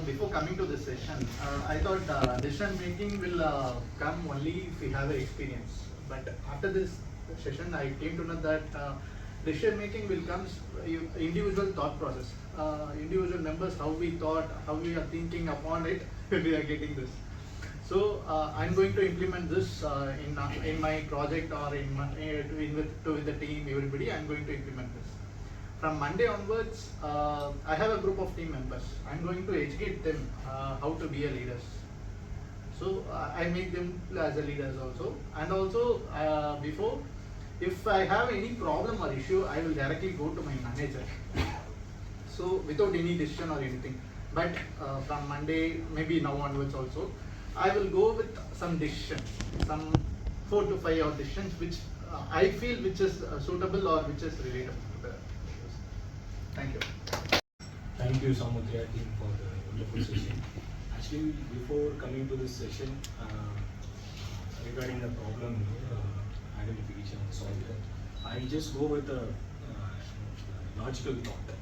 Before coming to this session, I thought decision making will come only if we have a experience. But after this session, I came to know that decision making will come individual thought process. Individual members, how we thought, how we are thinking upon it, we are getting this. So I'm going to implement this in my project or with the team, everybody. I'm going to implement this. From Monday onwards, I have a group of team members. I'm going to educate them how to be a leaders. So I make them as a leaders also. And also before, if I have any problem or issue, I will directly go to my manager. So without any decision or anything. But from Monday, maybe now onwards also, I will go with some decision, some 4 to 5 odd decisions which I feel which is suitable or which is relatable to the. Thank you. Thank you, Samudra team, for the wonderful session. Actually, before coming to this session, regarding the problem identification and solving, I just go with a logical thought.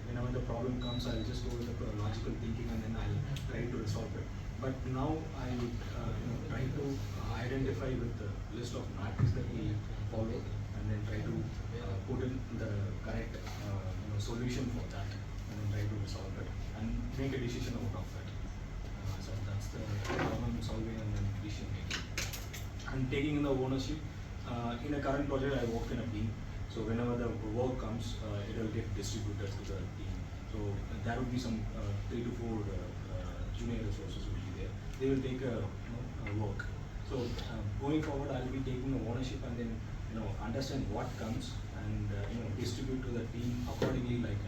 Whenever the problem comes, I'll just go with a logical thinking and then I'll try to resolve it. But now I try to identify with the list of matrices that we follow and then try to put in the correct solution for that and then try to resolve it and make a decision out of it. So that's the problem solving and then decision making. And taking in the ownership. In a current project, I work in a team. So whenever the work comes, it will get distributed to the team. So there will be some 3 to 4 junior resources will be there. They will take work. So going forward, I will be taking the ownership and then understand what comes and distribute to the team accordingly, like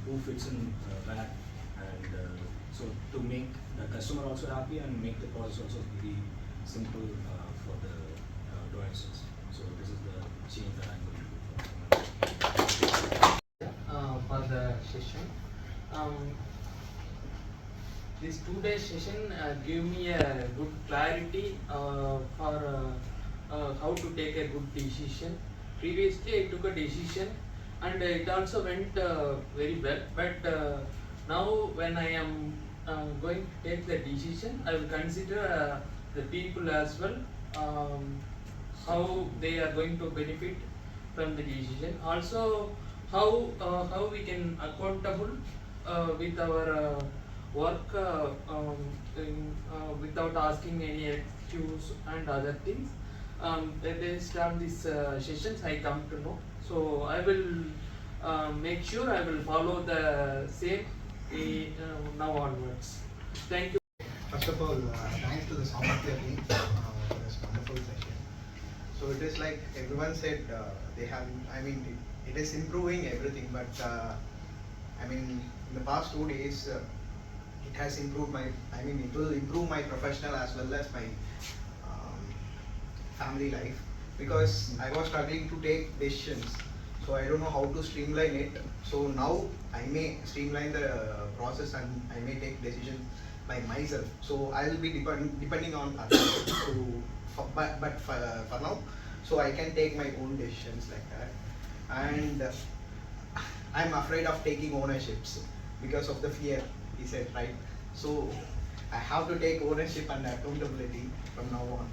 who fits in where, and so to make the customer also happy and make the process also very simple for the Doyensys. So this is the change that I'm going to do for the session. This 2-day session gave me a good clarity for how to take a good decision. Previously, I took a decision and it also went very well. But now, when I am going to take the decision, I will consider the people as well, how they are going to benefit from the decision. Also, how we can accountable with our work without asking any excuse and other things. Based on these sessions, I come to know. So I will make sure I will follow the same now onwards. Thank you. First of all, thanks to the Samarthya team for this wonderful session. So it is like everyone said, they have, it is improving everything, but in the past 2 days, it has improved my, it will improve my professional as well as my family life, because I was struggling to take decisions. So I don't know how to streamline it. So now I may streamline the process and I may take decisions by myself. So I will be depending on others. But for now, so I can take my own decisions like that. And I'm afraid of taking ownerships because of the fear, he said, right? So I have to take ownership and accountability from now on,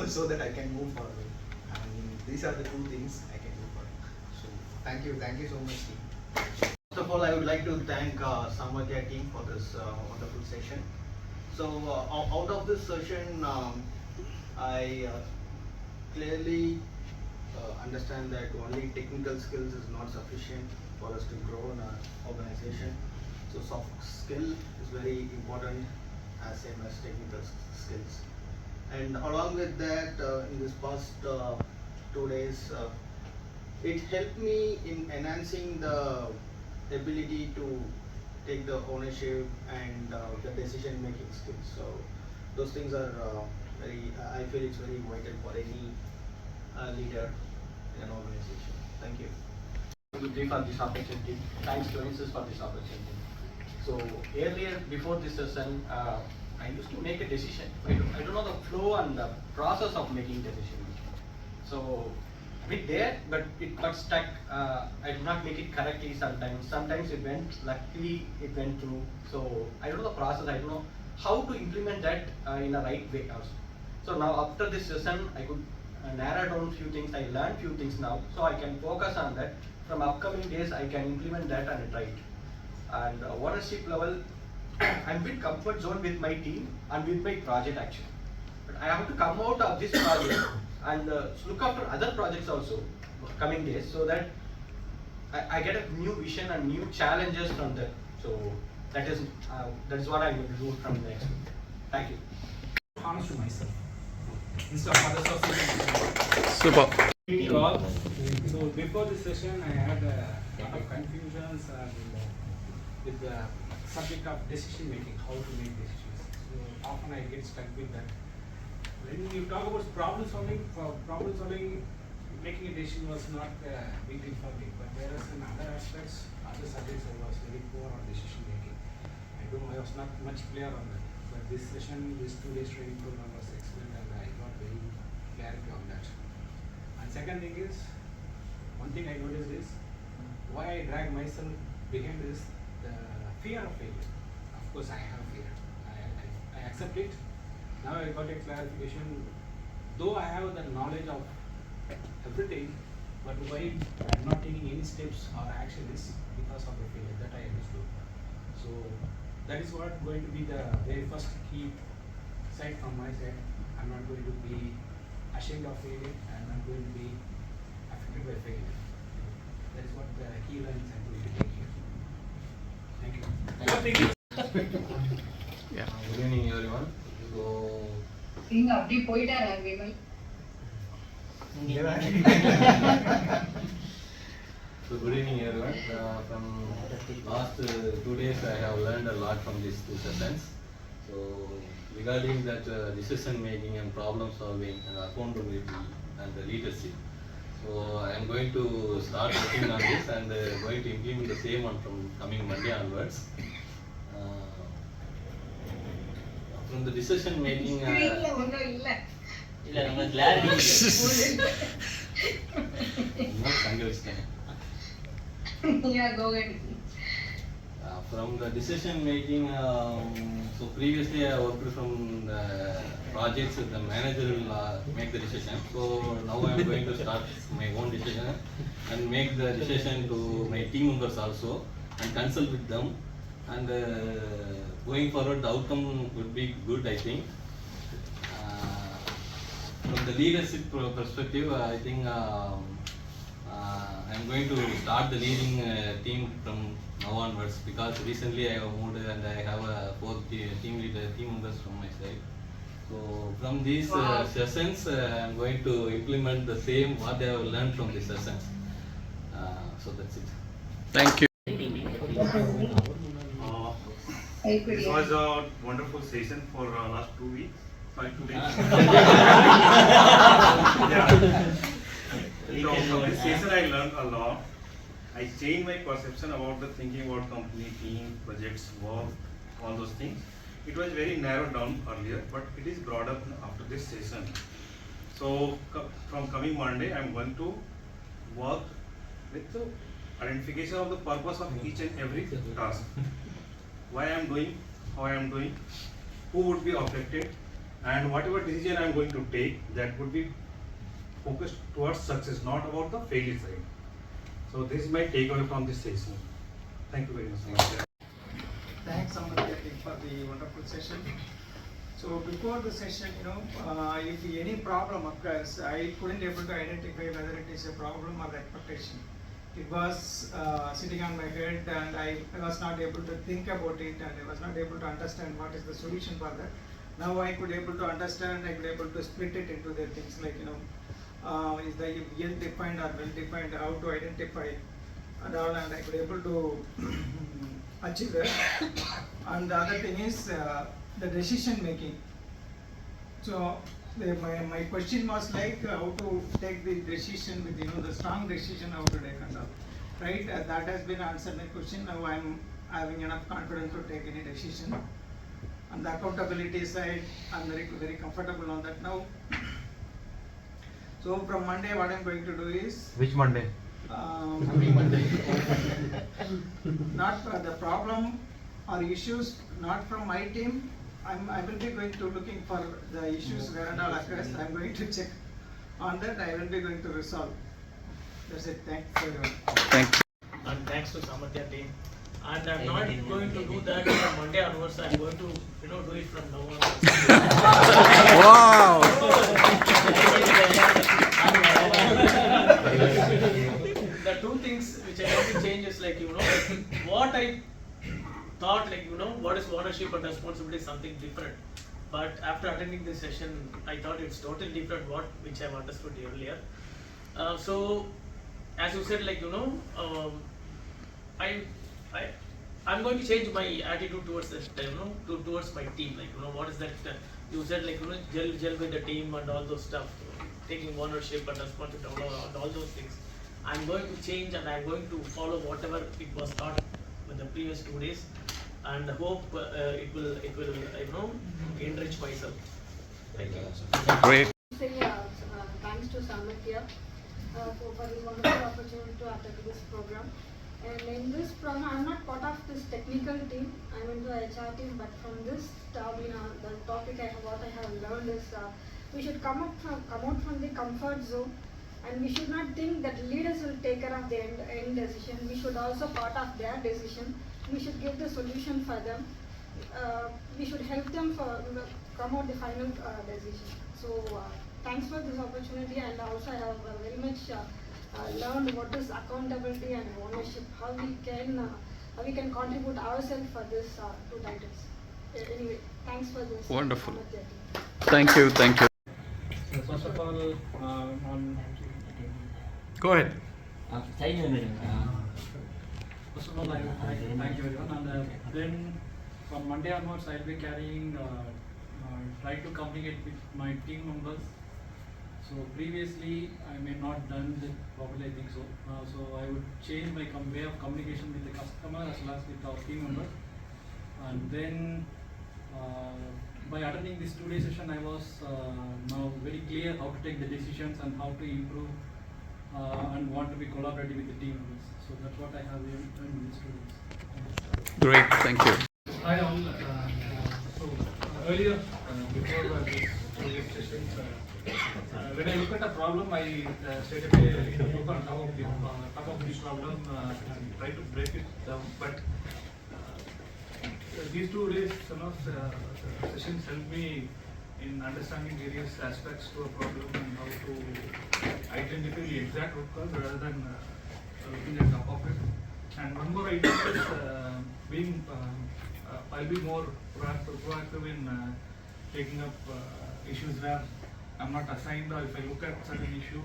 so that I can move forward. And these are the 2 things I can do for. So thank you so much, team. First of all, I would like to thank Samarthya team for this wonderful session. So out of this session, I clearly understand that only technical skills is not sufficient for us to grow in our organization. So soft skill is very important, as same as technical skills. And along with that, in this past 2 days, it helped me in enhancing the ability to take the ownership and the decision making skills. So those things are I feel it's very vital for any leader in an organization. Thank you. For this opportunity. Thanks Doyensys for this opportunity. So earlier, before this session, I used to make a decision. I don't know the flow and the process of making decision. So bit there, but it got stuck. I did not make it correctly sometimes. Sometimes it went, luckily it went through. So I don't know the process, I don't know how to implement that in a right way also. So now after this session, I could narrow down few things, I learned few things now. So I can focus on that. From upcoming days, I can implement that and try it. And ownership level, I'm a bit comfort zone with my team and with my project actually. But I have to come out of this project and look after other projects also coming days, so that I get a new vision and new challenges from that. So that is what I'm going to do from next week. Thank you. Honest to myself. Instead of others also. Super. Meeting all. So before this session, I had a lot of confusions with the subject of decision making, how to make decisions. So often I get stuck with that. When you talk about problem solving, making a decision was not a big deal for me. But whereas in other aspects, other subjects, I was very poor on decision making. I was not much clear on that. But this session, this 2 days training program was excellent, and I got very clarity on that. And second thing is, one thing I noticed is, why I drag myself behind is the fear of failure. Of course, I have fear. I accept it. Now I got a clarification. Though I have the knowledge of everything, but why I'm not taking any steps or action is because of the failure that I understood. So that is what going to be the very first key side from my side. I'm not going to be ashamed of failure. I'm not going to be affected by failure. That is what the key lines I'm going to take here. Thank you. Yeah. Good evening, everyone. So, நீங்க அப்படி போயிட்டாரா Vimal? so good evening, everyone. From last 2 days, I have learned a lot from these 2 sessions. So, regarding that decision making and problem solving and accountability and the leadership. So, I am going to start working on this and going to implement the same one from coming Monday onwards. From the decision making. ஸ்கிரீன்ல ஒண்ணும் இல்ல. இல்ல நம்ம clarity Yeah, go ahead. From the decision making, so previously I worked from the projects, the manager will make the decision. So now I am going to start my own decision and make the decision to my team members also and consult with them. And going forward, the outcome would be good, I think. From the leadership perspective, I think I am going to start the leading team from now onwards, because recently I have moved and I have 4 team members from my side. So from these sessions, I am going to implement the same what I have learned from these sessions. So that's it. Thank you. This was a wonderful session for last 2 weeks. Sorry, 2 days. Yeah. So from this session I learned a lot. I changed my perception about the thinking about company, team, projects, work, all those things. It was very narrowed down earlier, but it is brought up after this session. So from coming Monday, I am going to work with the identification of the purpose of each and every task. Why I am doing, how I am doing, who would be affected, and whatever decision I am going to take, that would be focused towards success, not about the failure side. So this is my takeaway from this session. Thank you very much. Thanks, Amartya, for the wonderful session. So before the session, if any problem occurs, I couldn't able to identify whether it is a problem or the expectation. It was sitting on my head, and I was not able to think about it, and I was not able to understand what is the solution for that. Now I could able to understand, I could able to split it into the things like, is the ill defined or well defined, how to identify and all, and I could able to achieve that. And the other thing is the decision making. So my question was like how to take the decision with the strong decision, how to take and all, right? That has been answered my question. Now I'm having enough confidence to take any decision. On the accountability side, I'm very comfortable on that now. So from Monday, what I'm going to do is Which Monday? coming Monday. Not the problem or issues not from my team. I will be going to looking for the issues where and all occurs. I'm going to check on that. I will be going to resolve. That's it. Thanks everyone. Thank you. And thanks to Samatya team. And I'm not going to do that from Monday onwards. I'm going to, do it from now on. Wow. The two things which I want to change is what I thought what is ownership and responsibility is something different. But after attending this session, I thought it's totally different which I've understood earlier. So, as you said, I'm going to change my attitude towards this, towards my team. What is that? You said gel with the team and all those stuff, taking ownership and responsibility and all those things. I'm going to change and I'm going to follow whatever it was taught in the previous 2 days, and hope it will enrich myself. Thank you. Great. Thanks to Samatya for this wonderful opportunity to attend this program. And in this program, I'm not part of this technical team. I'm into the HR team, but from this topic, the topic what I have learned is we should come out from the comfort zone, and we should not think that leaders will take care of the end decision. We should also part of their decision. We should give the solution for them. We should help them come out the final decision. So thanks for this opportunity, and also I have very much learned what is accountability and ownership. How we can contribute ourselves for this two titles. Anyway, thanks for this. Wonderful. Thank you. Thank you. First of all, Go ahead. First of all, I thank you everyone, and then from Monday onwards, I'll be carrying, try to communicate with my team members. So previously, I may not done it properly, I think so. So I would change my way of communication with the customer as well as with our team members. And then by attending this 2-day session, I was now very clear how to take the decisions and how to improve and want to be collaborative with the team members. So that's what I have learned in these 2 days. Great. Thank you. Hi all. So earlier, before this 2-day session, when I look at a problem, I straight away look on top of the problem and try to break it down. But these 2 days, sessions help me in understanding various aspects to a problem and how to identify the exact root cause rather than looking at top of it. And one more item is I'll be more proactive in taking up issues where I'm not assigned, or if I look at certain issue,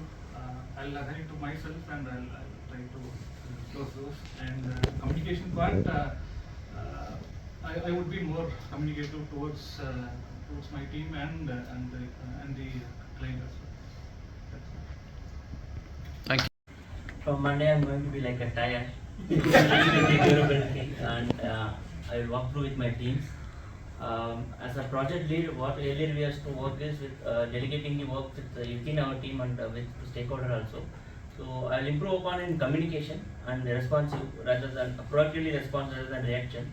I'll assign it to myself and I'll try to close those. And communication part, I would be more communicative towards my team and the client as well. Thank you. From Monday, I'm going to be like a tire, durability, and I will walk through with my teams. As a project lead, what earlier we used to work is with delegating the work within our team and with stakeholder also. So I will improve upon in communication and responsive rather than proactively response rather than reaction.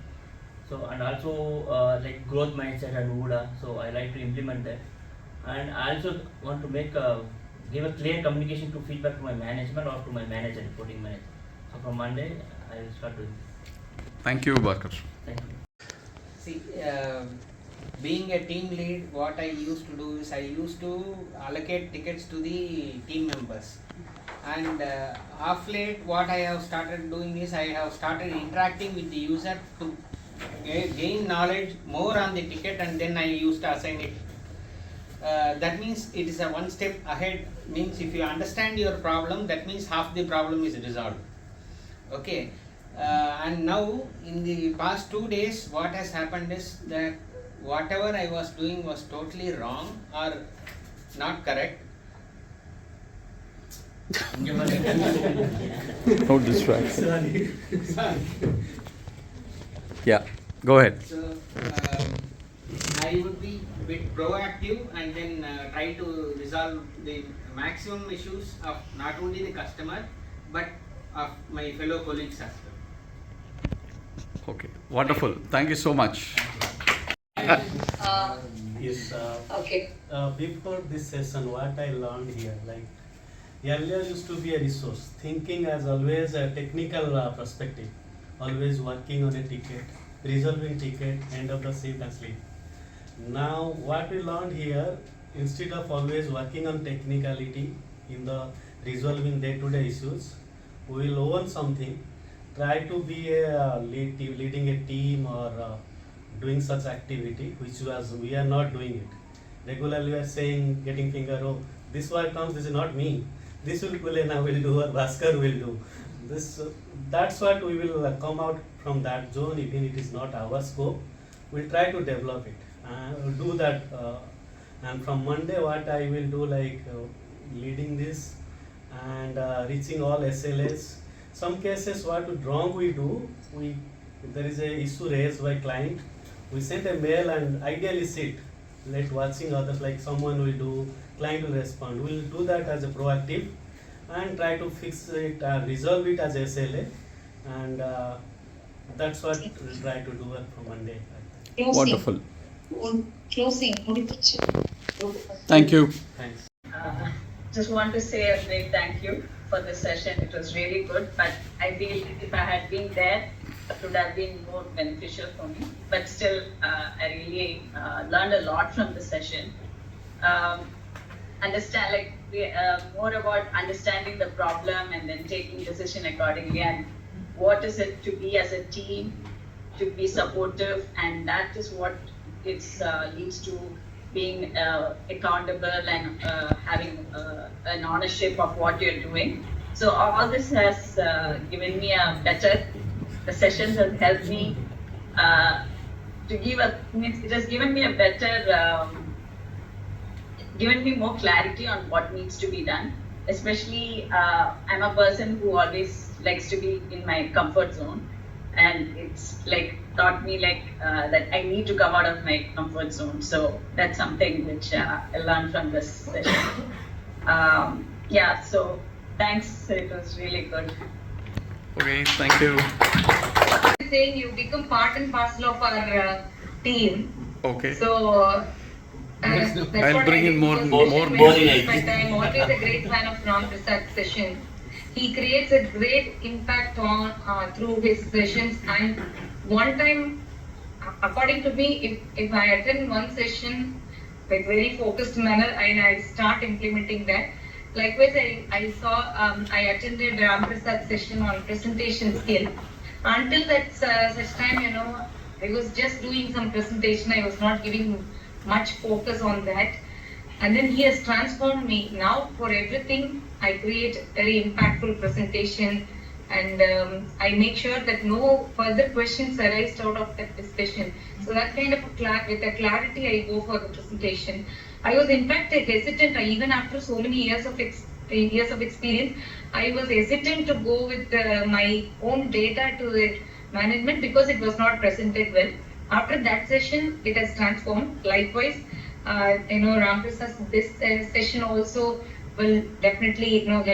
So and also like growth mindset and OODA. So I like to implement that, and I also want to give a clear communication to feedback to my management or to my manager, reporting manager. So from Monday, I will start doing. Thank you, Barker. Thank you. See, being a team lead, what I used to do is I used to allocate tickets to the team members. And of late, what I have started doing is I have started interacting with the user to gain knowledge more on the ticket, and then I used to assign it. That means it is a one step ahead. Means if you understand your problem, that means half the problem is resolved. Okay. And now in the past 2 days, what has happened is that whatever I was doing was totally wrong or not correct. No distraction. Yeah, go ahead. So I would be a bit proactive and then try to resolve the maximum issues of not only the customer but of my fellow colleagues as well. Okay, wonderful. Thank you so much. Yes. Okay. Before this session, what I learned here, like earlier used to be a resource, thinking as always a technical perspective, always working on a ticket, resolving ticket, end of the shift and sleep. Now what we learned here, instead of always working on technicality in the resolving day-to-day issues, we will own something, try to be a leading a team or doing such activity which was we are not doing it. Regularly we are saying, getting finger, oh, this work comes, this is not me. This will Kulena will do or Bhaskar will do. This that's what we will come out from that zone, even it is not our scope. We'll try to develop it and do that. And from Monday, what I will do, like leading this and reaching all SLAs. Some cases, what wrong we do, if there is a issue raised by client, we send a mail and ideally sit, let watching others, like someone will do, client will respond. We'll do that as a proactive and try to fix it, resolve it as SLA, and that's what we'll try to do from Monday. Wonderful. Closing. Thank you. Thanks. Just want to say a big thank you for this session. It was really good, but I feel if I had been there, it would have been more beneficial for me. But still, I really learned a lot from the session. More about understanding the problem and then taking decision accordingly, and what is it to be as a team, to be supportive, and that is what it leads to being accountable and having an ownership of what you're doing. So all this has given me the sessions have helped me it has given me a better, given me more clarity on what needs to be done. Especially, I'm a person who always likes to be in my comfort zone, and it's like taught me that I need to come out of my comfort zone. So that's something which I learned from this session. So thanks. It was really good. Okay, thank you. Saying you become part and parcel of our team. Okay. So that's I'll what bring I in did. more It was boring very items. but I'm always a great fan of Ram Prasad's session. He creates a great impact on through his sessions. And one time, according to me, if I attend one session with very focused manner and I start implementing that. Likewise, I attended Ram Prasad's session on presentation skill. Until that such time, I was just doing some presentation. I was not giving much focus on that. And then he has transformed me. Now for everything, I create very impactful presentation, and I make sure that no further questions arise out of that discussion. So that kind of with a clarity, I go for the presentation. I was in fact hesitant, even after so many years of experience, I was hesitant to go with my own data to the management because it was not presented well. After that session, it has transformed. Likewise, Ram Prasad's this session also will definitely help